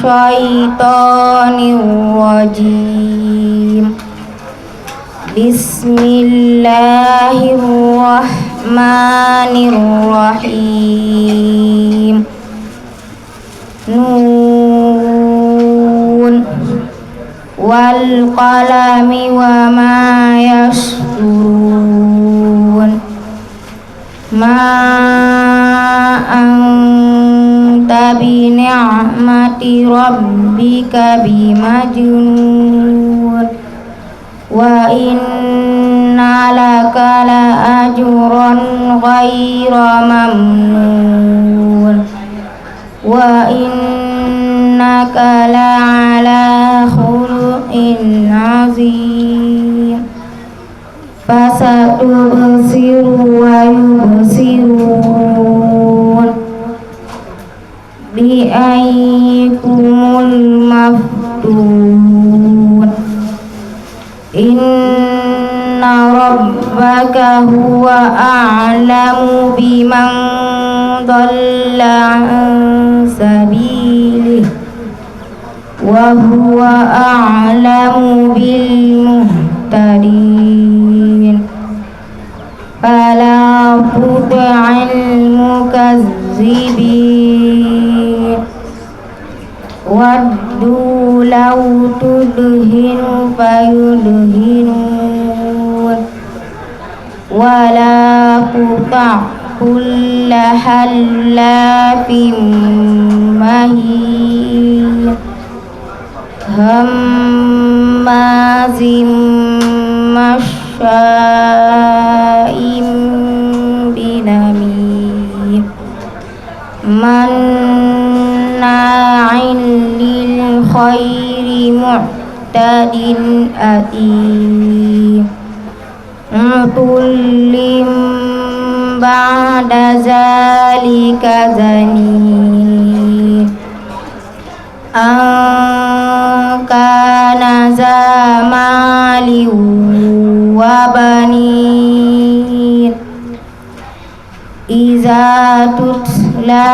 minasyaitonir rajim. Bismillahirrahmanirrahim. Nun wal qalami wa ma yasturun. Ma anta bi ni'mati rabbika bimajnun. Wa inna laka la ajran ghaira mamnun. Wa innaka la ala khuluqin azim. Fasatubsiru wa yubsirun bi ayyikumul maftun. Inna rabbaka huwa a'lamu biman dhalla an sabilihi wa huwa a'lamu bil muhtadin. Fala tuti'il mukazzibin. Waddu law tudhinu fayudhinun. Wala tuta' kulla hallafin mahin. Hammazim masya'im binamim. Manna'in lil khairi mu'tadin atim. Utullim ba'da zalika zanim. Kana zamali wa banin. Iza tutla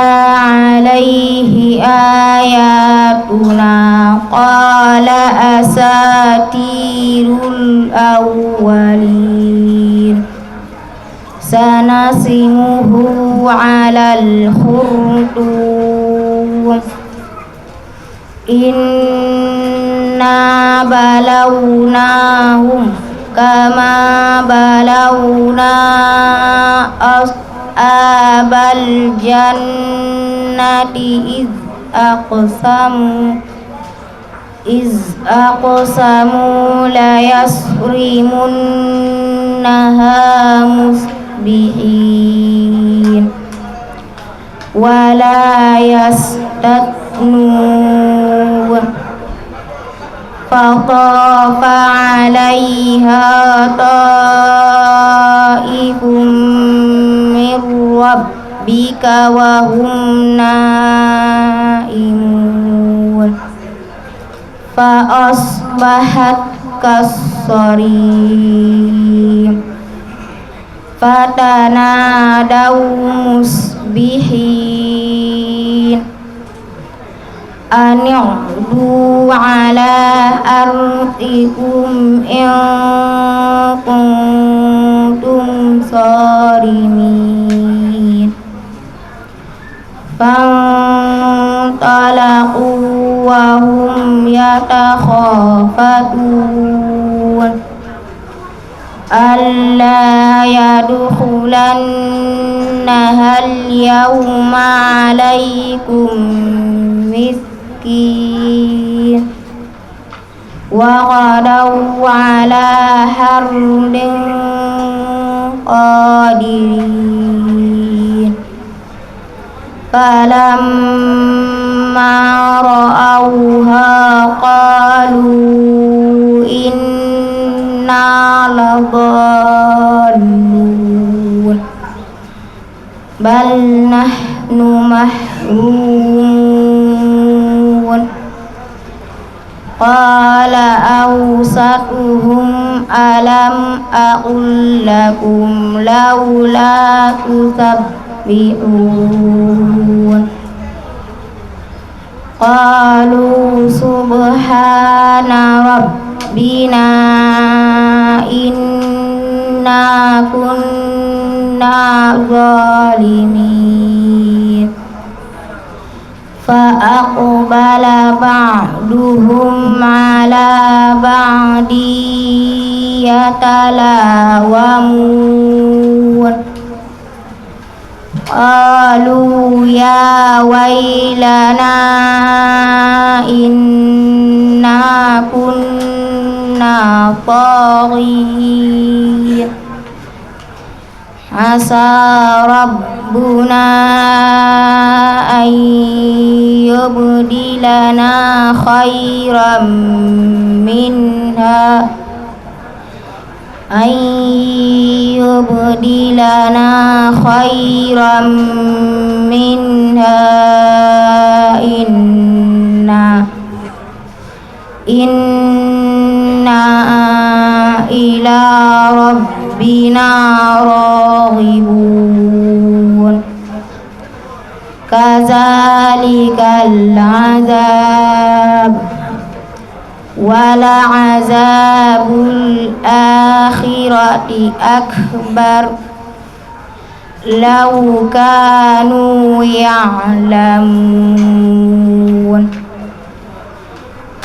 alaihi ayatuna qala asatirul awwalin. Sanasimuhu alal khurtum. Inna balawnahum kama balawna ashabal jannati iz aqsamu la yasrimunnaha musbihin wa la yastatnun. Fatafa 'alaiha ta'ifum mir rabbika wa hum naimun. Fa asbahat kassarim. Fatanadaw musbihin ani'du ala ardikum in kuntum sarimin. Fantalaqu wa hum yatakhafatun alla yadkhulannaha al-yawma 'alaykum miskin. Wa qadaw 'ala hardin qadirin. Falamma ra'awha qalu inna ladallun. Bal nahnu mahrumun. Qala awsatuhum alam aqul lakum laula tusabbihun. Qala qalu subhana rabbina inna kunna zalimin. Fa'aqbala ba'duhum ala ba'di yatalawamun. Qalu ya wailana inna kunna taghin. Asa rabbuna an yubdilana khairan minha inna ila rabbina raghibun. Kazalikal azab wala azabul akhirati akbar law kanu ya'lamun.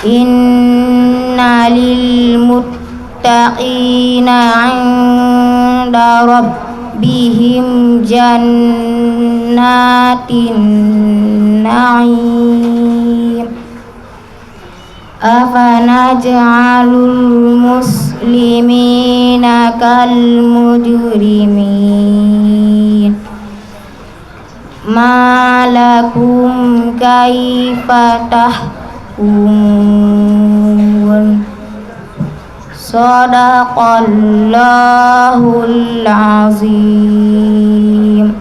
Inna lil muttaqina 'inda rabbihim jannatin na'im. Afanaj'alul muslimina kal mujrimin. Ma lakum kaifa tahkumun. Sadaqallahul azim.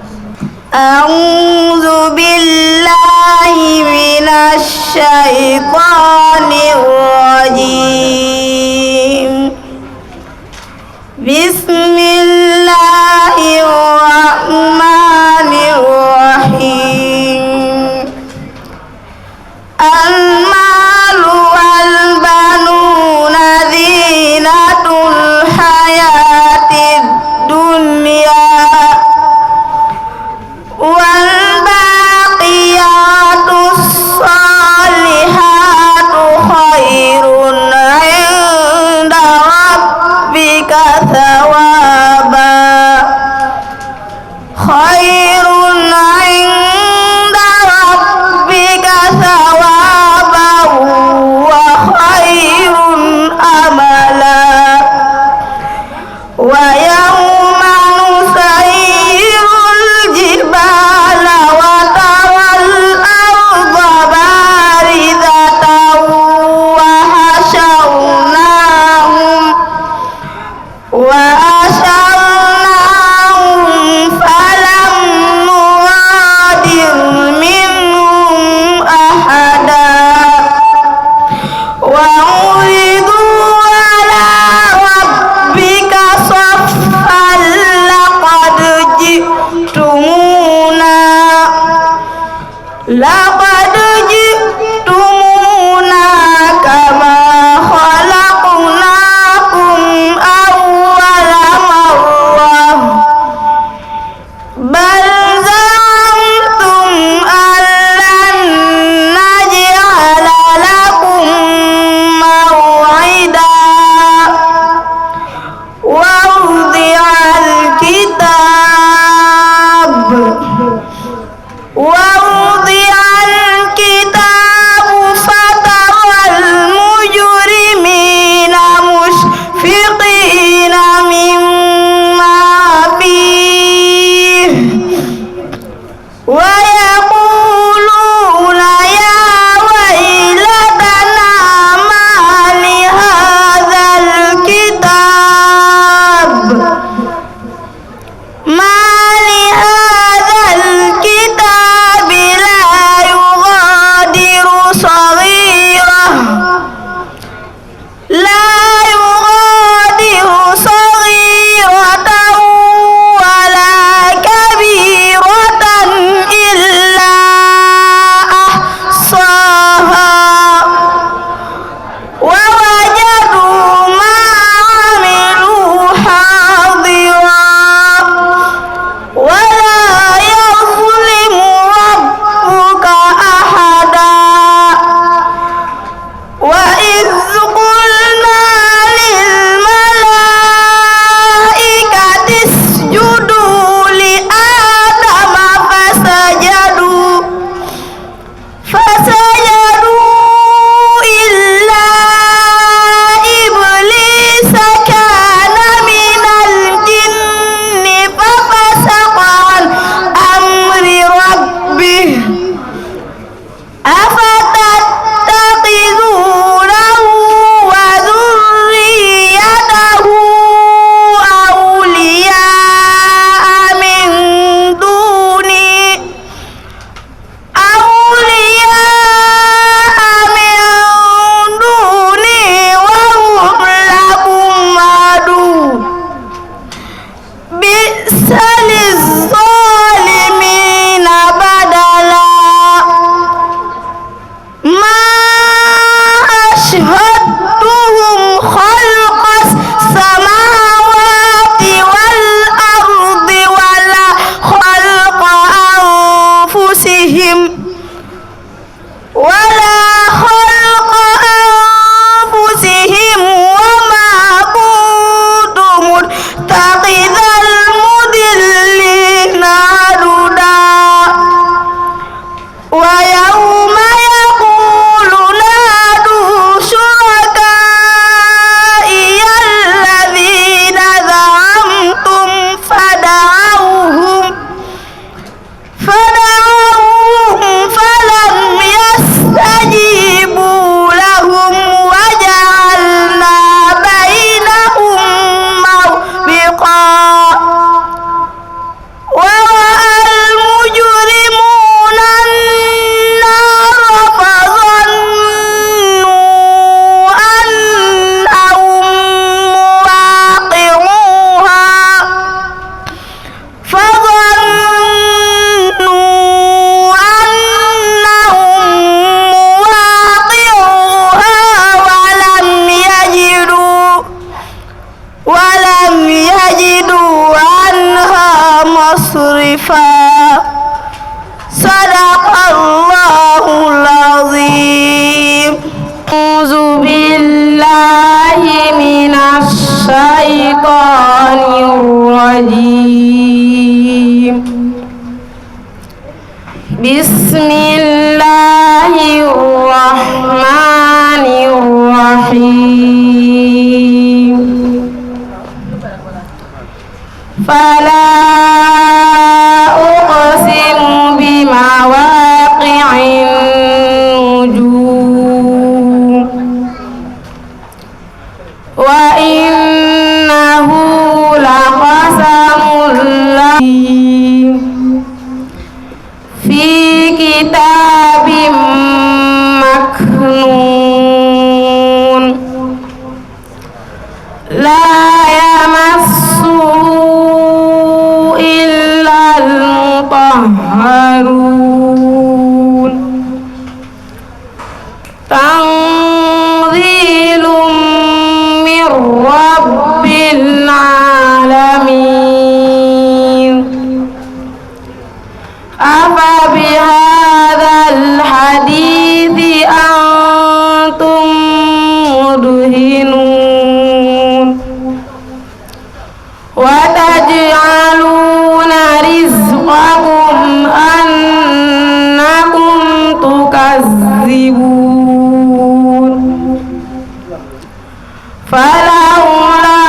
A'udzu billahi minasy syaithanir rajim. Bismillahirrahmanirrahim. Al-malu wal banuna zinatul hayatid dunya wal baqiyatus salihatu khairun 'inda rabbika thawaba khairun 'inda rabbika thawaban wa khairun amala. Wa yawma nusayyirul jibala wa taral arda barizatan wa hasharnahum falam nughadir minhum ahada. Wa uridu ala rabbika saffan laqad ji'tumuna kama khalaqnakum awwala marrah bal zantum allan naj'ala lakum maw'ida. Wa wudi'al kitab wa wudi'al ويوم يقول نادوا شركائي الذين زعمتم فدعوهم فلم يستجيبوا لهم وجعلنا بينهم موبقا ورأى المجرمون النار فظنوا أنهم ولم يجدوا عنها مصرفا. صدق الله العظيم. أعوذ بالله من الشيطان الرجيم. بسم الله الرحمن الرحيم. فلا أقسم بمواقع النجوم وإنه لقسم لذيذ في كتاب مكنون لا يمسه إلا المطهرون تنزيل من رب العالمين. أفبهذا الحديث أنتم مدهنون وتجعلون رزقكم أنكم تكذبون. فلولا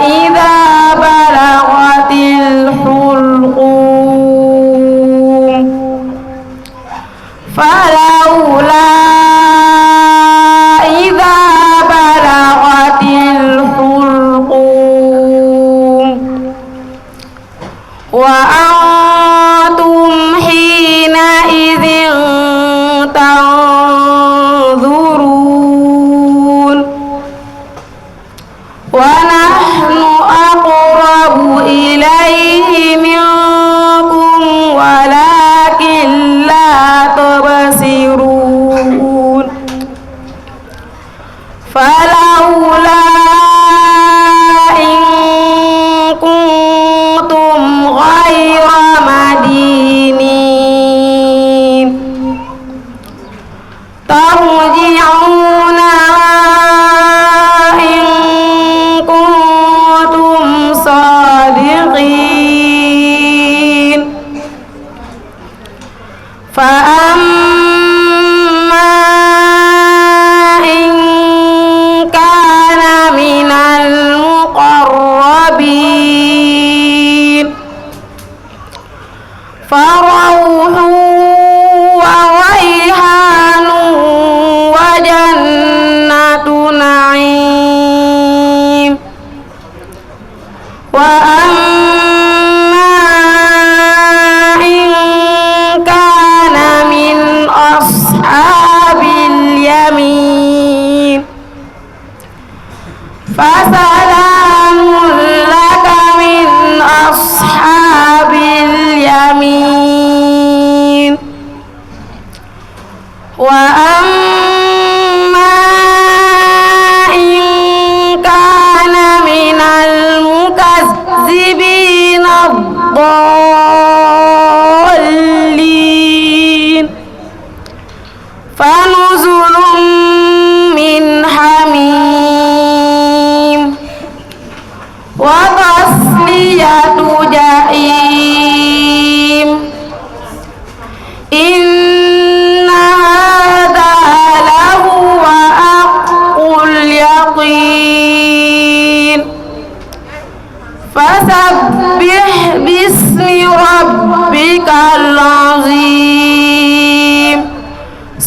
إذا بلغت الحلقوم فلولا إذا بلغت الحلقوم وأنتم حينئذ تنظرون ونحن أقرب إليه منكم ولكن لا تبصرون. فلولا إن كنتم غير مدينين ترجعونها إن كنتم صادقين. فأما إن كان من المقربين فروح وريحان وجنة نعيم. وأما إن كان من أصحاب اليمين فسلام لك من أصحاب اليمين. وأما إن كان من المكذبين الضالين فنزل من حميم وتصلية جحيم.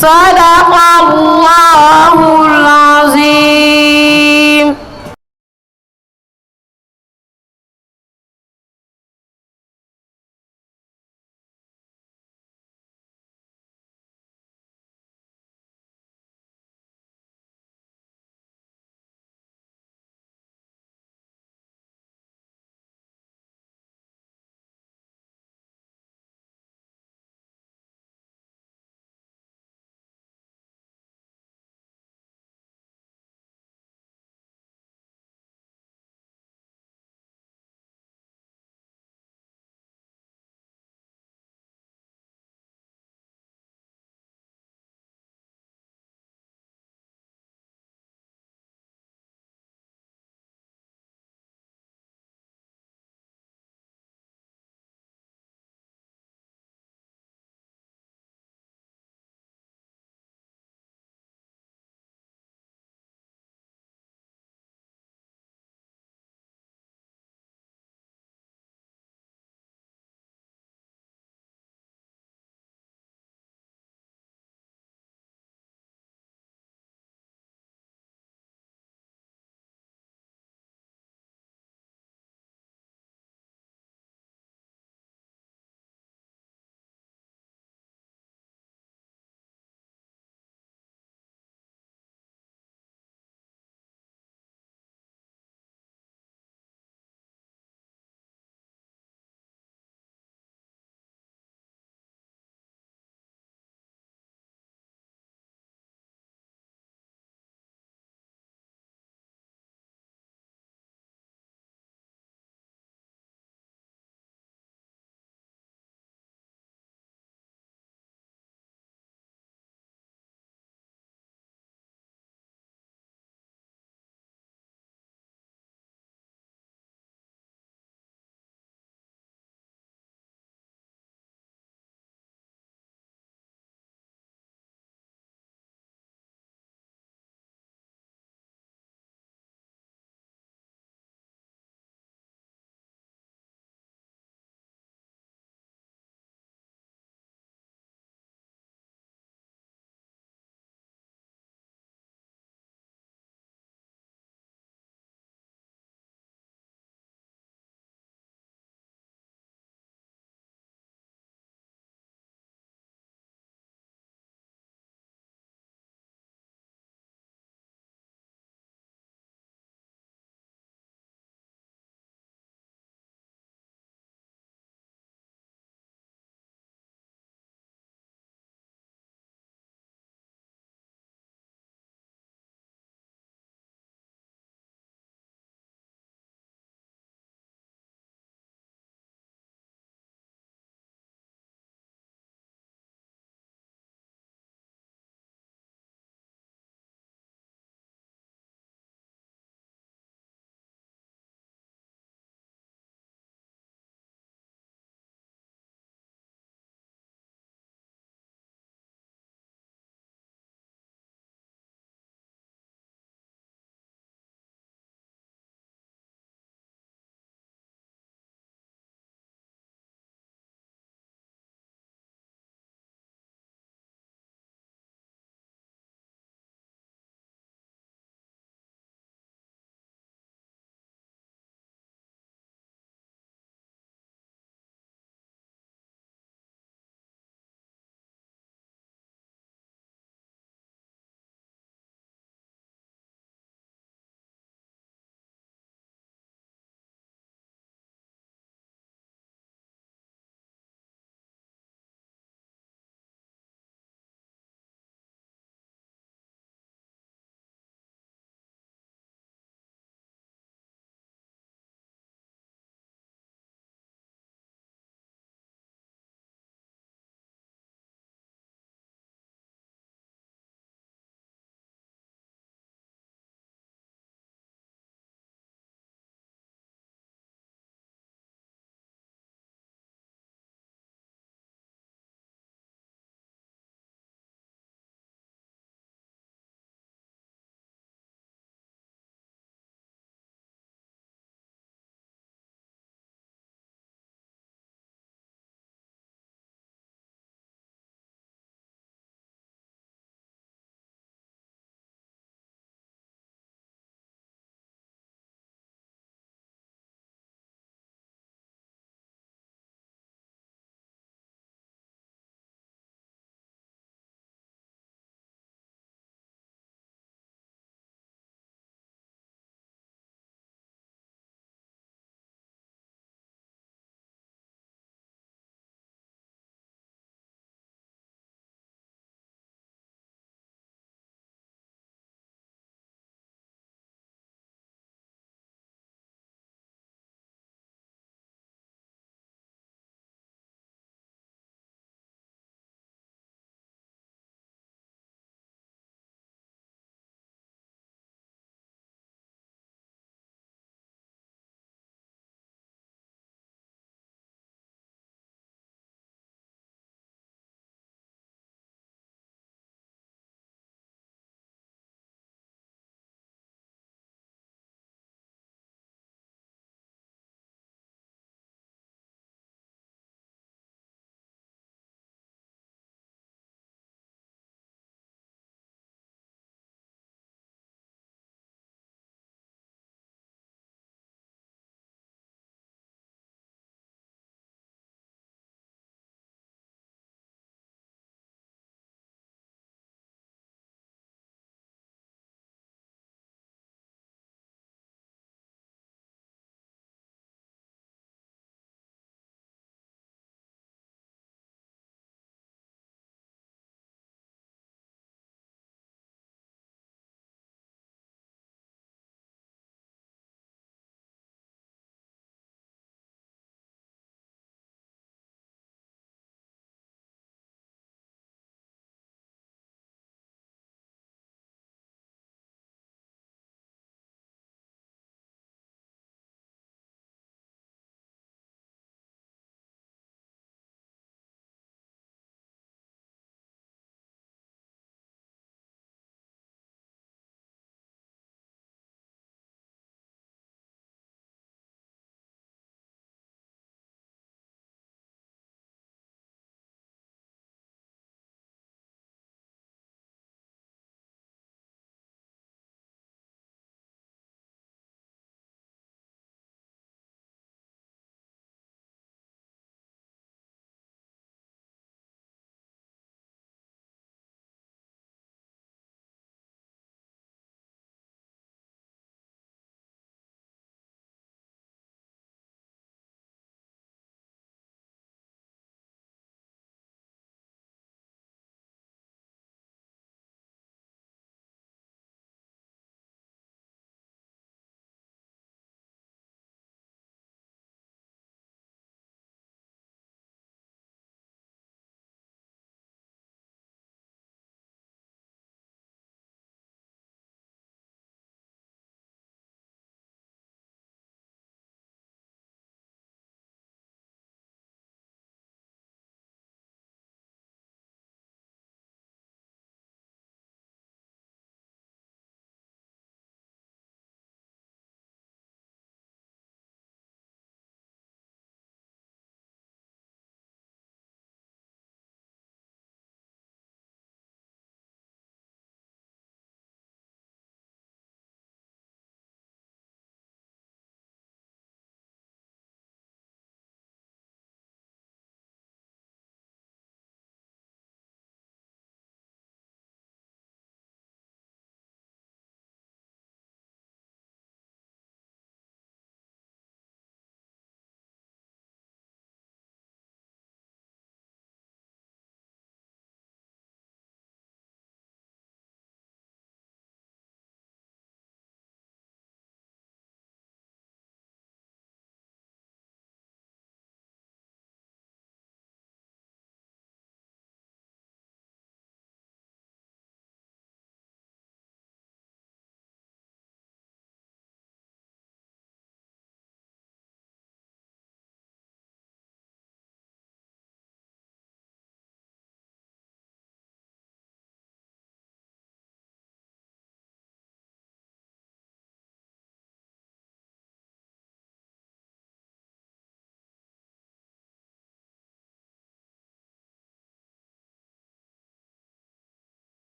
صدق